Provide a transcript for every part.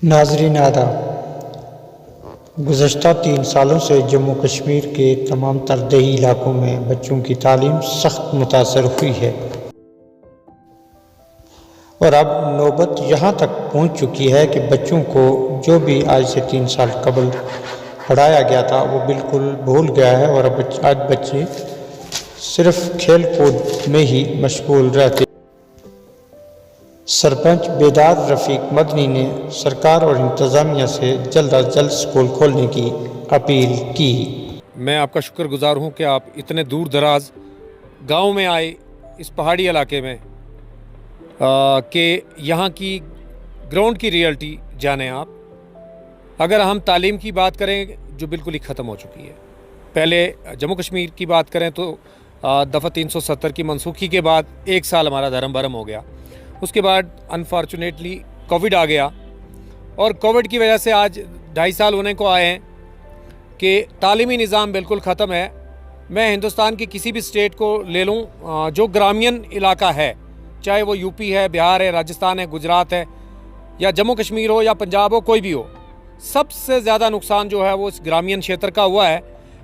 नाज़रीन आदाब, गुज़श्ता 3 सालों से जम्मू कश्मीर के तमाम तर देही इलाकों में बच्चों की तालीम सख्त मुतासर हुई है और अब नौबत यहाँ तक पहुँच चुकी है कि बच्चों को जो भी आज से 3 साल कबल पढ़ाया गया था वो बिल्कुल भूल गया है और अब आज बच्चे सिर्फ खेल कूद में ही मशगूल रहते। सरपंच बेदार रफ़ीक मदनी ने सरकार और इंतज़ामिया से जल्द अज जल्द स्कूल खोलने की अपील की। मैं आपका शुक्रगुजार हूं कि आप इतने दूर दराज गांव में आए इस पहाड़ी इलाके में कि यहाँ की ग्राउंड की रियलिटी जाने आप। अगर हम तालीम की बात करें जो बिल्कुल ही ख़त्म हो चुकी है, पहले जम्मू कश्मीर की बात करें तो दफ़ा 370 की मनसूखी के बाद 1 साल हमारा धर्म भरम हो गया। उसके बाद अनफॉर्चुनेटली कोविड आ गया और कोविड की वजह से आज 2.5 साल होने को आए हैं कि तालीमी निज़ाम बिल्कुल ख़त्म है। मैं हिंदुस्तान की किसी भी स्टेट को ले लूँ जो ग्रामीण इलाका है, चाहे वो यूपी है, बिहार है, राजस्थान है, गुजरात है या जम्मू कश्मीर हो या पंजाब हो, कोई भी हो, सबसे ज़्यादा नुकसान जो है वो इस ग्रामीण क्षेत्र का हुआ है।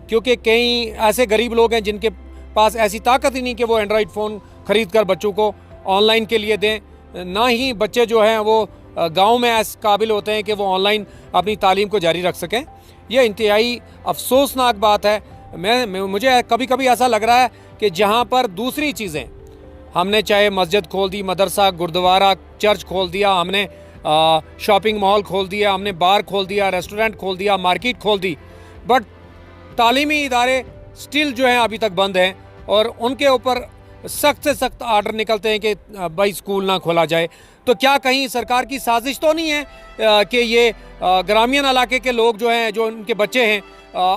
क्योंकि कई ऐसे गरीब लोग हैं जिनके पास ऐसी ताकत ही नहीं कि वो एंड्रॉयड फ़ोन ख़रीद कर बच्चों को ऑनलाइन के लिए दें, ना ही बच्चे जो हैं वो गांव में ऐसे काबिल होते हैं कि वो ऑनलाइन अपनी तालीम को जारी रख सकें। यह इंतहाई अफसोसनाक बात है। मुझे कभी कभी ऐसा लग रहा है कि जहां पर दूसरी चीज़ें हमने, चाहे मस्जिद खोल दी, मदरसा, गुरुद्वारा, चर्च खोल दिया, हमने शॉपिंग मॉल खोल दिया, हमने बार खोल दिया, रेस्टोरेंट खोल दिया, मार्केट खोल दी, बट तालीमी इदारे स्टिल जो हैं अभी तक बंद हैं और उनके ऊपर सख्त से सख्त आर्डर निकलते हैं कि भाई स्कूल ना खोला जाए। तो क्या कहीं सरकार की साजिश तो नहीं है कि ये ग्रामीण इलाके के लोग जो हैं, जो उनके बच्चे हैं,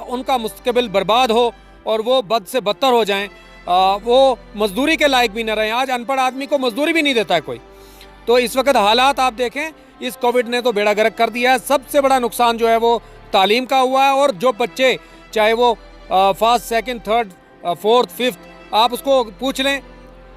उनका मुस्तकबिल बर्बाद हो और वो बद से बदतर हो जाएं, वो मजदूरी के लायक भी न रहें। आज अनपढ़ आदमी को मजदूरी भी नहीं देता है कोई। तो इस वक्त हालात आप देखें, इस कोविड ने तो बेड़ा गर्क कर दिया है। सबसे बड़ा नुकसान जो है वो तालीम का हुआ है और जो बच्चे, चाहे वो first, second, third, fourth, fifth, आप उसको पूछ लें,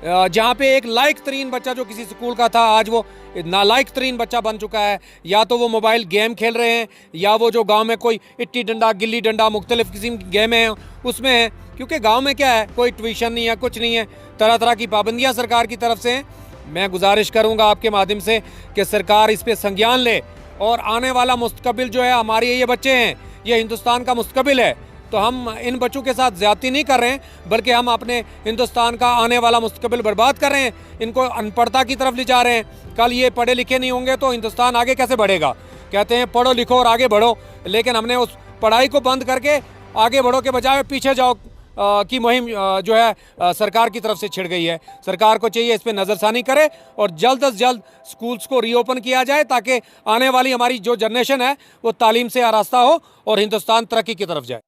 जहाँ पे एक लायक तरीन बच्चा जो किसी स्कूल का था आज वो नालायक तरीन बच्चा बन चुका है। या तो वो मोबाइल गेम खेल रहे हैं या वो जो गांव में कोई इट्टी डंडा, गिल्ली डंडा, मुख्तलिफ किस्म की गेमें हैं उसमें है। क्योंकि गांव में क्या है, कोई ट्यूशन नहीं है, कुछ नहीं है, तरह तरह की पाबंदियाँ सरकार की तरफ से हैं। मैं गुजारिश करूँगा आपके माध्यम से कि सरकार इस पर संज्ञान ले और आने वाला मुस्तकबिल जो है, हमारे ये बच्चे हैं, ये हिंदुस्तान का मुस्तकबिल है। तो हम इन बच्चों के साथ ज़्यादती नहीं कर रहे हैं, बल्कि हम अपने हिंदुस्तान का आने वाला मुस्तकबिल बर्बाद कर रहे हैं, इनको अनपढ़ता की तरफ ले जा रहे हैं। कल ये पढ़े लिखे नहीं होंगे तो हिंदुस्तान आगे कैसे बढ़ेगा। कहते हैं पढ़ो लिखो और आगे बढ़ो, लेकिन हमने उस पढ़ाई को बंद करके आगे बढ़ो के बजाय पीछे जाओ की मुहिम जो है सरकार की तरफ से छिड़ गई है। सरकार को चाहिए इस पर नज़रसानी करे और जल्द अज जल्द स्कूल्स को रीओपन किया जाए ताकि आने वाली हमारी जो जनरेशन है वो तालीम से आरास्ता हो और हिंदुस्तान तरक्की की तरफ जाए।